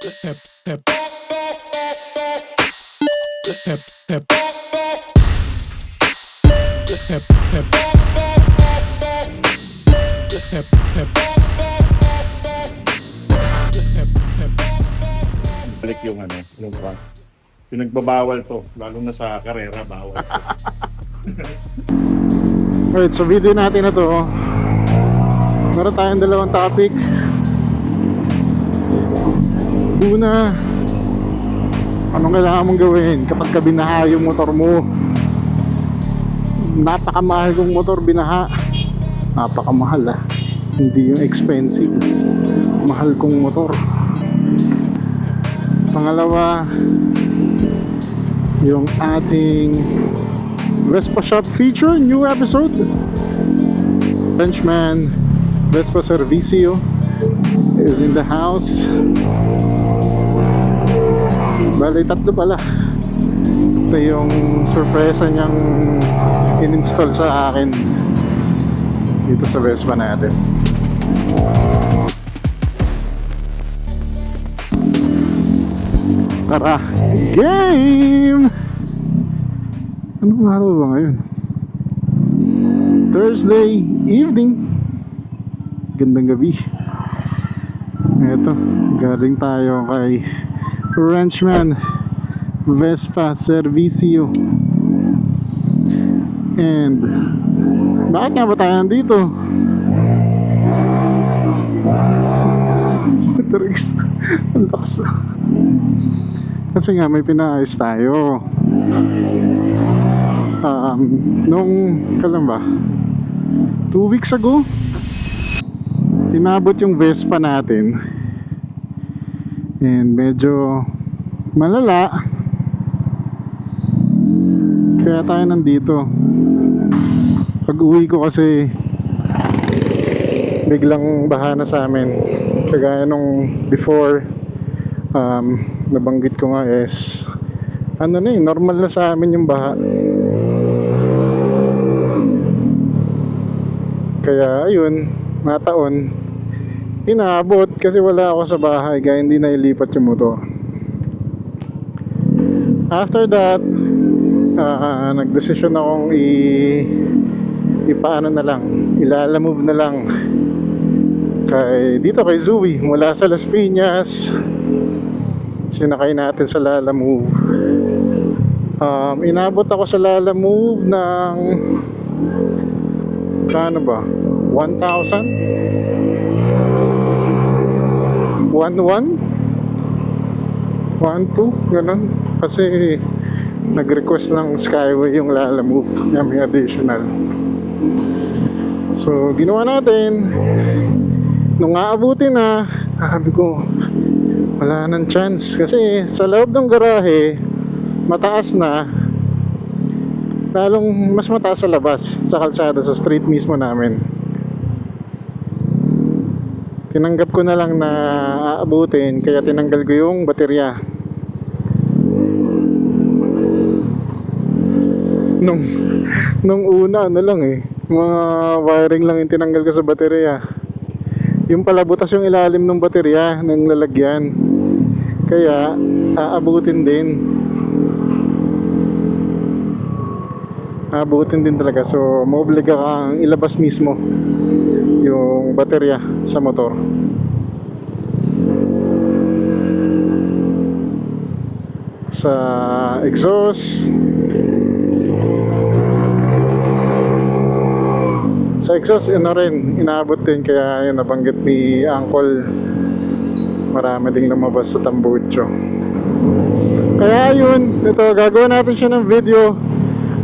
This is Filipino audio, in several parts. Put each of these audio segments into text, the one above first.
Balik yung yung one. Pinagbabawal to, lalo na sa karera, bawal. Alright, so video natin na to. Meron tayong dalawang topic. Una, anong kailangan mong gawin kapag ka binaha yung motor mo? Napakamahal kong motor binaha. Napakamahal hindi yung expensive. Mahal kong motor. Pangalawa, yung ating Vespa Shop feature, new episode. Frenchman Vespa Servicio is in the house. Bali, tatlo pala. Ito yung surpresa niyang in-install sa akin dito sa Vespa natin. Tara, game! Anong araw ba ngayon? Thursday evening. Gandang gabi. Eto, galing tayo kay Frenchman Vespa Servicio. And bakit nga ba tayo nandito? Tricks. Ang lakas. Kasi nga may pinaayos tayo. Nung kailan ba? 2 weeks ago, inabot yung Vespa natin. And medyo malala. Kaya tayo nandito. Pag uwi ko kasi biglang baha na sa amin. Kagaya nung before, nabanggit ko nga is normal na sa amin yung baha. Kaya ayun, mataon inaabot kasi wala ako sa bahay, kaya hindi na ilipat yung motor. After that, nagdesisyon akong ipaano na lang, ilalamove na lang dito kay Zoe mula sa Las Piñas. Sinakay natin sa Lalamove. Inabot ako sa Lalamove ng kano ba? 1,000? 1,1? 1,2? Ganun. Kasi nag-request ng Skyway yung Lalamove. May additional. So, ginawa natin. Nung aabutin na, sabi ko, wala nang chance. Kasi sa loob ng garahe, mataas na. Lalong mas mataas sa labas, sa kalsada, sa street mismo namin. Tinanggap ko na lang na aabutin, kaya tinanggal ko yung baterya. Nung una, mga wiring lang yung tinanggal ko sa baterya. Yung pala butas yung ilalim ng baterya ng lalagyan. Kaya aabutin din. Aabutin din talaga. So maobliga kang ilabas mismo yung baterya sa motor. Sa exhaust. Sa exhaust, inaabot din, kaya yun, nabanggit ni Uncle, marami ding lumabas sa tambucho. Kaya yun, ito, gagawa natin siya ng video.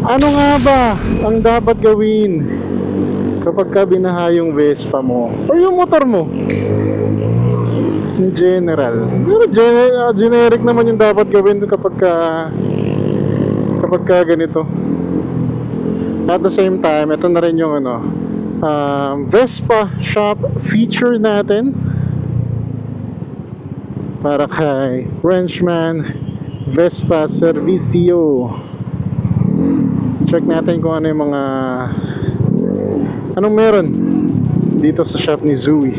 Ano nga ba ang dapat gawin kapag ka binaha yung Vespa mo o yung motor mo? In general. Pero generic naman yung dapat gawin kapag ka ganito. At the same time, ito na rin yung Vespa Shop feature natin para kay Frenchman Vespa Servicio. Check natin kung ano yung anong meron dito sa shop ni Zoe.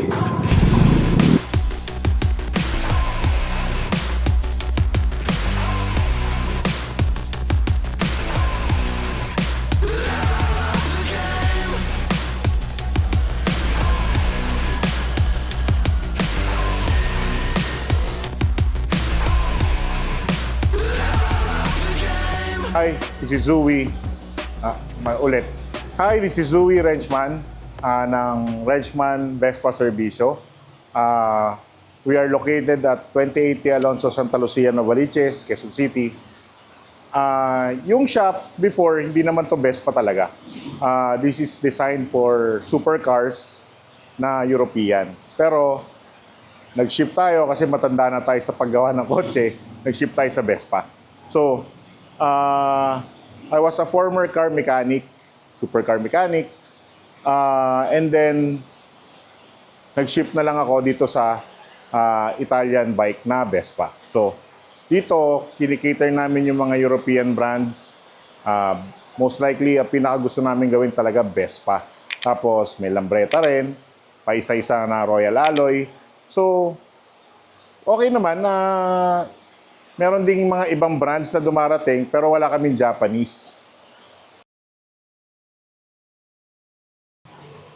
Hi, this is Zooey. Ulit. Hi, this is Zooey Wrenchman ng Wrenchman Vespa Servicio. We are located at 2080 Alonso Santa Lucia, Novaliches, Quezon City. Yung shop before, hindi naman to Vespa talaga. This is designed for supercars na European. Pero nag-ship tayo kasi matanda na tayo sa paggawa ng kotse, nag-ship tayo sa Vespa. So, I was a former car mechanic, supercar mechanic, and then nag-ship na lang ako dito sa Italian bike na Vespa. So, dito, kinikater namin yung mga European brands. Most likely, ang pinakagusto namin gawin talaga Vespa. Tapos, may Lambretta rin, paisa-isa na Royal Alloy. So, okay naman na meron ding mga ibang brands na dumarating pero wala kaming Japanese.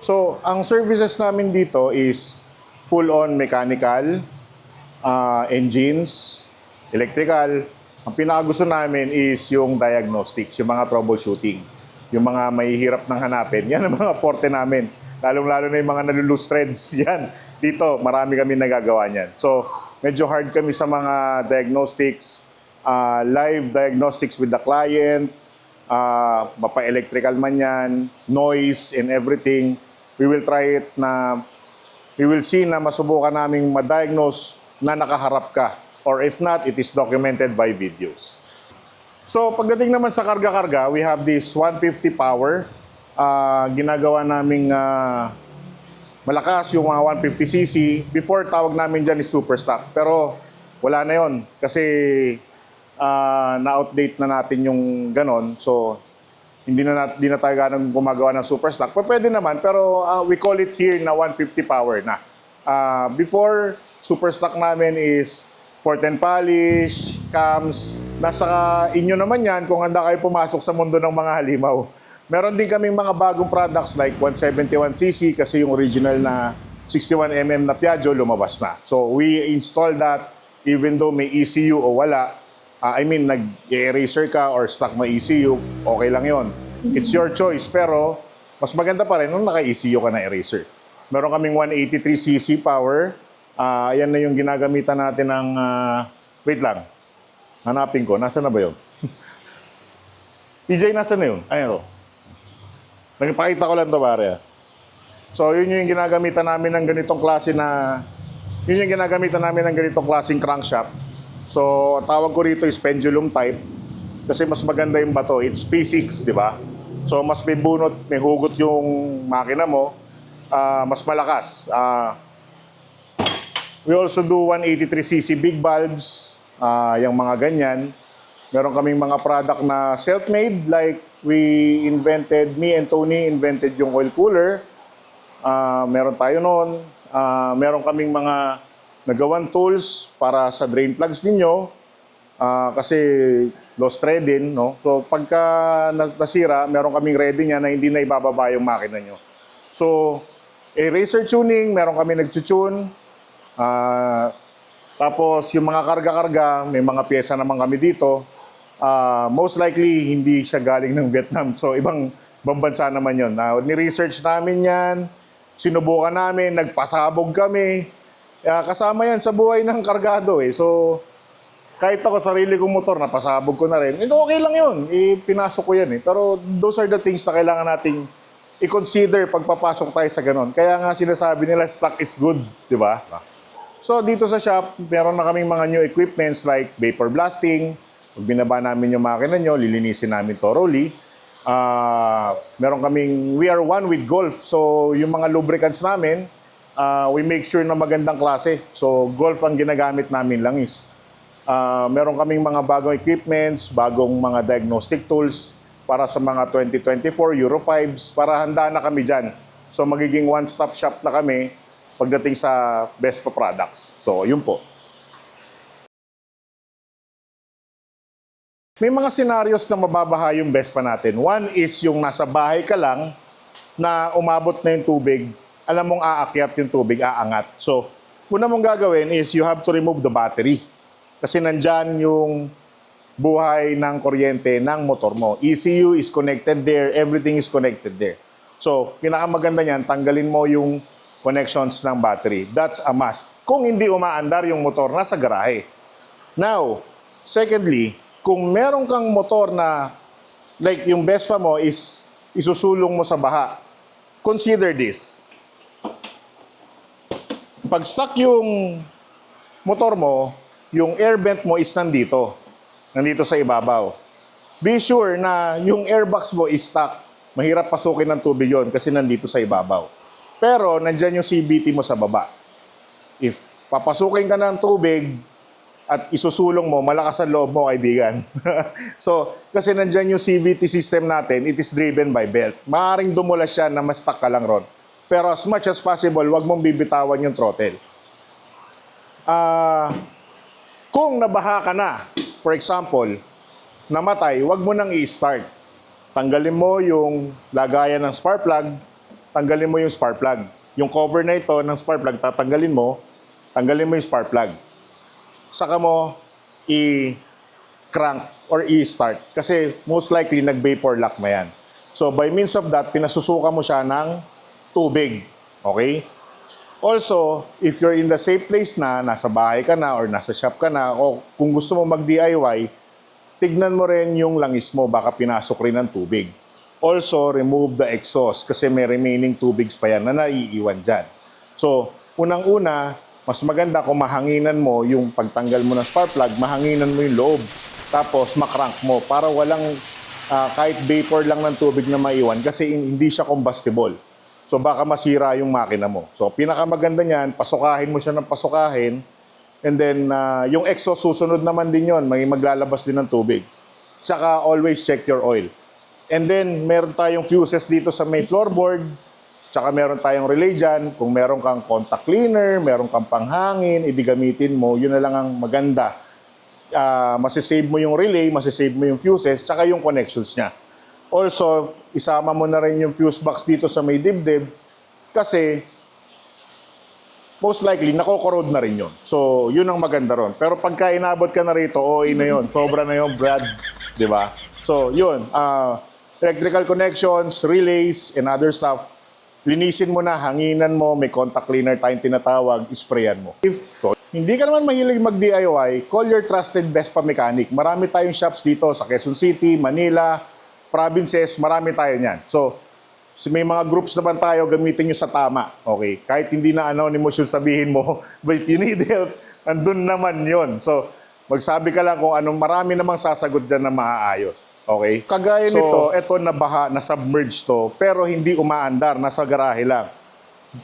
So, ang services namin dito is full-on mechanical, engines, electrical. Ang pinakagusto namin is yung diagnostics, yung mga troubleshooting. Yung mga mahihirap ng hanapin. Yan ang mga forte namin. Lalong-lalo na yung mga nalulose threads. Yan. Dito, marami kami nagagawa niyan. So, medyo hard kami sa mga diagnostics, live diagnostics with the client, mapa-electrical man yan, noise and everything. We will try it na, we will see na masubukan naming ma-diagnose na nakaharap ka. Or if not, it is documented by videos. So, pagdating naman sa karga-karga, we have this 150 power. Ginagawa naming malakas yung mga 150cc. Before, tawag namin dyan is super stock. Pero wala na yon kasi na-outdate na natin yung ganon. So, hindi na tayo ganang gumagawa ng super stock. Pwede naman, pero we call it here na 150 power na. Before, super stock namin is port and polish, cams. Nasa inyo naman yan kung handa kayo pumasok sa mundo ng mga halimaw. Meron din kaming mga bagong products like 171cc kasi yung original na 61mm na Piaggio lumabas na. So we install that even though may ECU o wala. Nag-eraser ka or stock na ECU, okay lang yon. It's your choice pero mas maganda pa rin nung naka-ECU ka na eraser. Meron kaming 183cc power. Ayan na yung ginagamitan natin ng... wait lang. Hanapin ko. Nasaan na ba yun? PJ, nasaan na yun? Ayan o. Nagpakita ko lang ito, pare. So, yun yung ginagamitan namin ng ganitong klase na... Yun yung ginagamitan namin ng ganitong klaseng crankshaft. So, tawag ko rito is pendulum type. Kasi mas maganda yung bato. It's P6, di ba? So, mas may bunot, may hugot yung makina mo. Mas malakas. We also do 183cc big valves. Yung mga ganyan. Meron kaming mga product na self-made like me and Tony invented yung oil cooler. Meron tayo noon. Meron kaming mga nagawan tools para sa drain plugs ninyo. Kasi lost thread din, no? So pagka nasira, meron kaming ready niya na hindi na ibababa yung makina nyo. So, eraser tuning, meron kami nag-tune. Tapos yung mga karga-karga, may mga pyesa naman kami dito. Most likely, hindi siya galing ng Vietnam. So, ibang bansa naman yun. Ni-research namin yan, sinubukan namin, nagpasabog kami. Kasama yan sa buhay ng kargado eh. So, kahit ako sarili kong motor, napasabog ko na rin. Okay lang yun. Pinasok ko yan eh. Pero those are the things na kailangan nating i-consider pagpapasok tayo sa ganon. Kaya nga sinasabi nila, stock is good. Di ba? So, dito sa shop, meron na kaming mga new equipments like vapor blasting. Pag binaba namin yung makina nyo, lilinisin namin thoroughly. Meron kaming, we are one with Golf. So, yung mga lubricants namin, we make sure na magandang klase. So, Golf ang ginagamit namin langis. Meron kaming mga bagong equipments, bagong mga diagnostic tools para sa mga 2024 Euro 5s, para handa na kami dyan. So, magiging one-stop shop na kami pagdating sa Vespa products. So, yun po. May mga scenarios na mababaha yung Vespa natin. One is yung nasa bahay ka lang na umabot na yung tubig, alam mong aakyat yung tubig, aangat. So, una mong gagawin is you have to remove the battery. Kasi nandyan yung buhay ng kuryente ng motor mo. ECU is connected there, everything is connected there. So, pinakamaganda niyan, tanggalin mo yung connections ng battery. That's a must. Kung hindi umaandar yung motor, nasa garahe. Now, secondly, kung meron kang motor na, like yung Vespa mo is isusulong mo sa baha, consider this. Pag stuck yung motor mo, yung air vent mo is nandito sa ibabaw. Be sure na yung airbox mo is stuck. Mahirap pasukin ng tubig yon kasi nandito sa ibabaw. Pero nandyan yung CVT mo sa baba. If papasukin ka ng tubig at isusulong mo, malakas ang loob mo, kaibigan. So, kasi nandyan yung CVT system natin, it is driven by belt. Maaaring dumulas siya na ma-stuck ka lang ron. Pero as much as possible, wag mong bibitawan yung throttle. Kung nabaha ka na, for example, namatay, wag mo nang i-start. Tanggalin mo yung lagayan ng spark plug, tanggalin mo yung spark plug. Yung cover na ito ng spark plug, tanggalin mo yung spark plug. Saka mo i-crank or i-start. Kasi most likely nag-vapor lock na yan. So by means of that, pinasusuka mo siya ng tubig. Okay? Also, if you're in the safe place na, nasa bahay ka na or nasa shop ka na, o kung gusto mo mag-DIY, tignan mo rin yung langis mo, baka pinasok rin ng tubig. Also, remove the exhaust kasi may remaining tubigs pa yan na naiiwan dyan. So, unang-una, mas maganda kung mahanginan mo yung pagtanggal mo ng spark plug, mahanginan mo yung loob. Tapos, makrank mo para walang kahit vapor lang ng tubig na maiwan kasi hindi siya combustible. So baka masira yung makina mo. So pinakamaganda niyan, pasukahin mo siya ng pasukahin and then yung exhaust susunod naman din yon, may maglalabas din ng tubig. Tsaka always check your oil. And then meron tayong fuses dito sa may floorboard. Tsaka meron tayong relay dyan. Kung meron kang contact cleaner, meron kang panghangin, gamitin mo, yun na lang ang maganda. Masisave mo yung relay, masisave mo yung fuses, tsaka yung connections niya. Also, isama mo na rin yung fuse box dito sa may dibdib kasi most likely, nako-corrode na rin yun. So, yun ang maganda ron. Pero pagka inabot ka na rito, OA na yun. Sobra na yun, Brad. Di ba? So, yun. Electrical connections, relays, and other stuff. Linisin mo na, hanginan mo, may contact cleaner tayong tinatawag, sprayan mo. If hindi ka naman mahilig mag-DIY, call your trusted Vespa mechanic. Marami tayong shops dito sa Quezon City, Manila, provinces, marami tayo niyan. So, may mga groups naman tayo, gamitin nyo sa tama. Okay? Kahit hindi na anonymous yung sabihin mo, but if you need help, andun naman yon. So, magsabi ka lang kung anong marami namang sasagot dyan na maaayos. Okay? Kagaya nito, eto nabaha, na-submerge to, pero hindi umaandar, nasa garahe lang.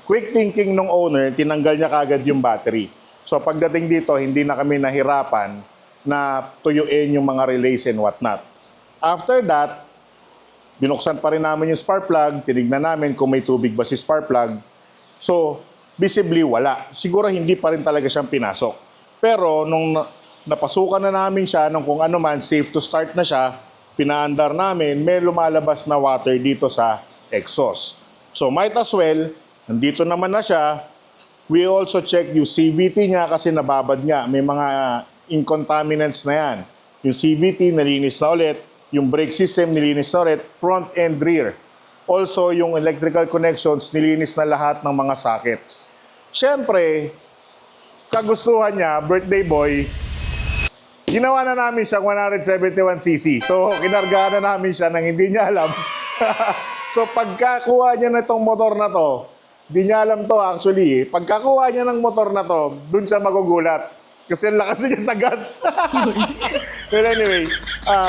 Quick thinking nung owner, tinanggal niya kagad yung battery. So, pagdating dito, hindi na kami nahirapan na tuyuin yung mga relays and whatnot. After that, binuksan pa rin namin yung spark plug, tinignan namin kung may tubig ba si spark plug. So, visibly wala. Siguro hindi pa rin talaga siyang pinasok. Pero nung napasukan na namin siya, nung kung ano man, safe to start na siya, pinaandar namin, may lumalabas na water dito sa exhaust. So, might as well, nandito naman na siya. We also check yung CVT niya kasi nababad nga. May mga incontaminants na yan. Yung CVT, nalinis na ulit. Yung brake system, nilinis na ulit, front and rear. Also, yung electrical connections, nilinis na lahat ng mga sockets. Siyempre, kagustuhan niya, birthday boy, ginawa na namin siyang 171cc. So, kinargahan na namin siya nang hindi niya alam. So, pagkakuha niya na itong motor na to, hindi niya alam to actually. Pagkakuha niya ng motor na to, dun siya magugulat. Kasi ang lakas niya sa gas. But anyway,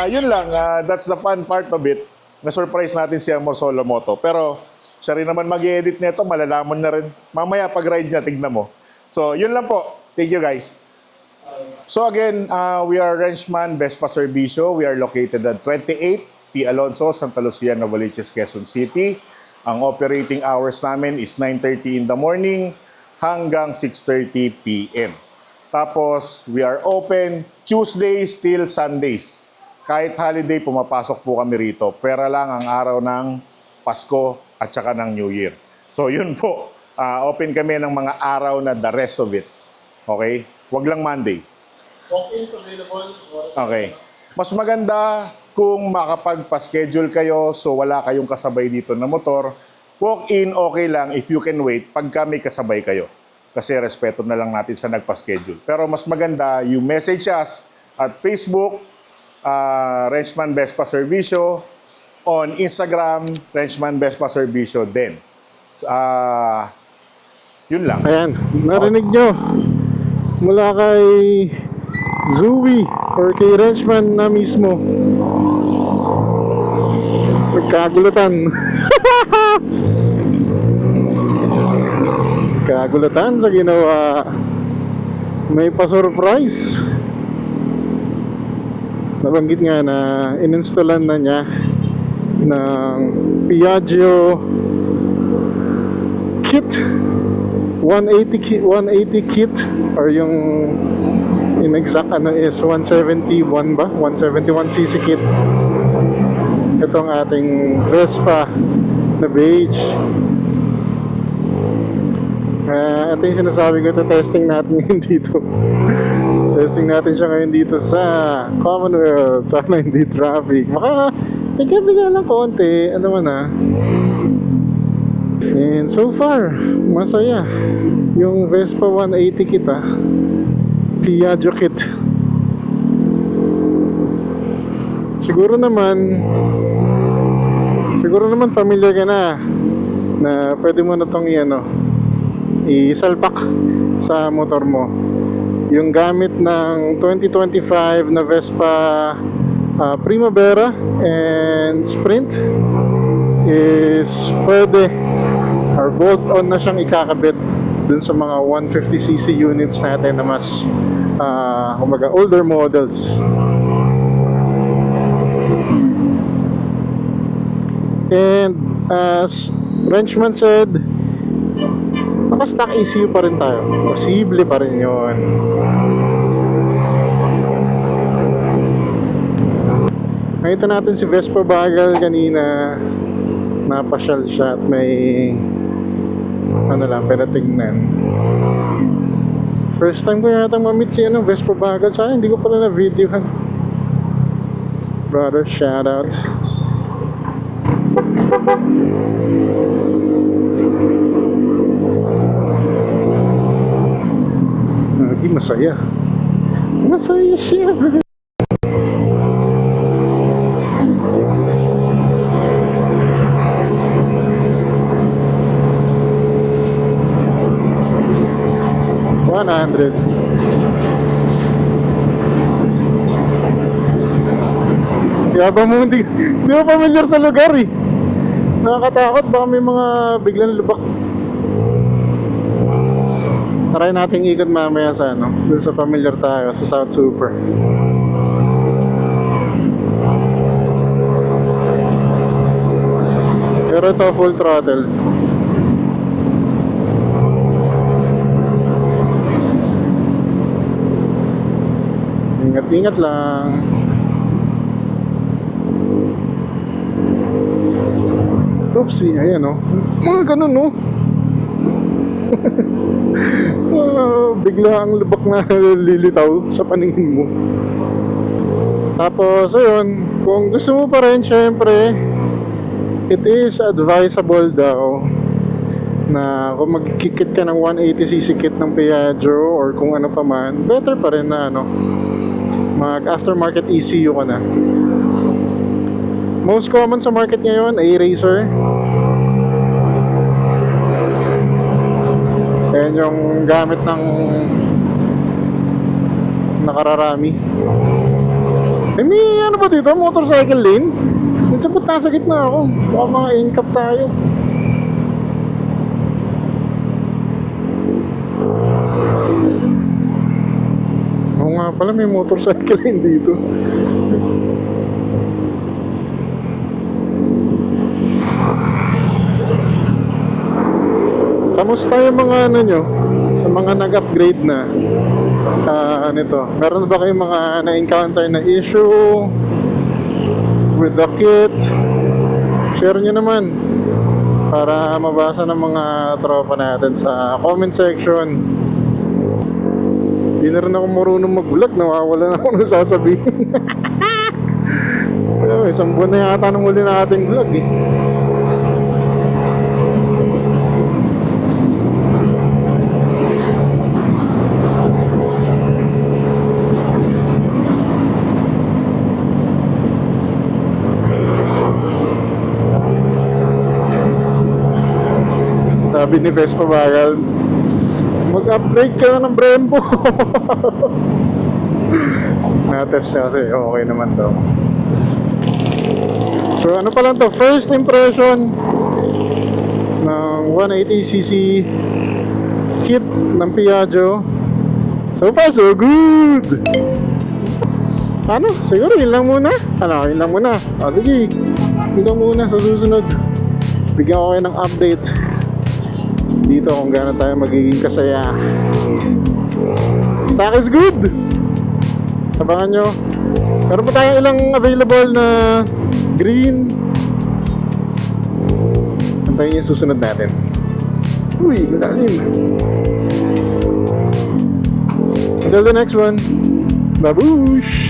yun lang. That's the fun part of it. Na-surprise natin si Amor Solomoto. Pero siya rin naman mag-edit nito. Malalaman na rin. Mamaya pag-ride niya, tignan mo. So, yun lang po. Thank you guys. So again, we are Wrenchman Vespa Servicio. We are located at 28 T. Alonso, Santa Lucia, Novaliches, Quezon City. Ang operating hours namin is 9:30 in the morning hanggang 6:30 p.m. Tapos, we are open Tuesdays till Sundays. Kahit holiday, pumapasok po kami rito. Pera lang ang araw ng Pasko at saka ng New Year. So, yun po. Open kami ng mga araw na the rest of it. Okay? Wag lang Monday. Walk-ins available. Okay. Mas maganda kung makapagpa-schedule kayo so wala kayong kasabay dito na motor. Walk-in, okay lang if you can wait pagka may kasabay kayo. Kasi respeto na lang natin sa nagpa-schedule. Pero mas maganda, you message us at Facebook, Wrenchman Vespa Servicio, on Instagram, Wrenchman Vespa Servicio din. Yun lang. Ayan, narinig nyo. Mula kay Zoe or kay Wrenchman na mismo. Nagkagulatan. Kagulatan sa ginawa. May pa-surprise. Nabanggit nga na ininstallan na niya ng Piaggio kit 180 kit or yung in exact ano is 171 ba? 171cc kit. Itong ating Vespa na beige. Ito yung sinasabi ko, testing natin ngayon dito. Testing natin siya ngayon dito sa Commonwealth. Sana hindi traffic. Baka bigla lang konti. Ano man And so far, masaya. Yung Vespa 180 kit Piaggio kit. Siguro naman familiar ka na pwede mo na itong isalpak sa motor mo. Yung gamit ng 2025 na Vespa Primavera and Sprint is pwede or bolt-on na siyang ikakabit dun sa mga 150cc units natin na mas older models. And as Wrenchman said, naka-stock ECU pa rin tayo. Posible pa rin yun. Nakita natin si Vespa Bagal kanina. Napasyal siya at may pinatingnan. First time ko yata ma-meet si Vespa Bagal. Sayang hindi ko pala na-videohan. Brother, shout out. Masaya. Masaya siya. $100. Kaya ba mo hindi mo familiar sa lugar Nakakatakot, baka may mga biglang lubak. Try nating ikot mamaya sa dun sa familiar tayo sa South Super. Pero ito full throttle. Ingat-ingat lang. Oopsie, ayan mga ganun bigla ang lubak na lilitaw sa paningin mo. Tapos ayun, kung gusto mo pa rin, syempre it is advisable daw na kung magkikit ka ng 180cc kit ng Piaggio or kung ano pa man, better pa rin na mag aftermarket ECU ka na. Most common sa market ngayon ay Racer. Ayan yung gamit ng nakararami. May ba dito? Motorcycle lane? Nagsapot nasa gitna ako. Baka mga incap tayo. Oo nga pala, may motorcycle lane dito. Kamusta yung mga nyo? Sa mga nag-upgrade na nito? Meron ba kayong mga na-encounter na issue with the kit? Share nyo naman para mabasa ng mga tropa natin sa comment section. Hindi na rin ako marunong mag-vlog, nawawala na ako nang sasabihin. Isang buwan na yata nung huli na ating vlog eh. Sabi ni Vespa Bagal, mag-upgrade ka na ng Brembo. Na-test niya kasi, okay naman daw. So ano pa lang to, first impression ng 180cc kit ng Piaggio. So far so good. Ano, siguro yun lang muna. Ano, yun lang muna. Sige, yun lang muna sa susunod. Bigyan ko kayo ng update dito kung gaano tayo magiging kasaya. Stock is good. Abangan nyo. Meron pa tayong ilang available na green. Antayin yung susunod natin. Uy, malalim. Until the next one. Babush!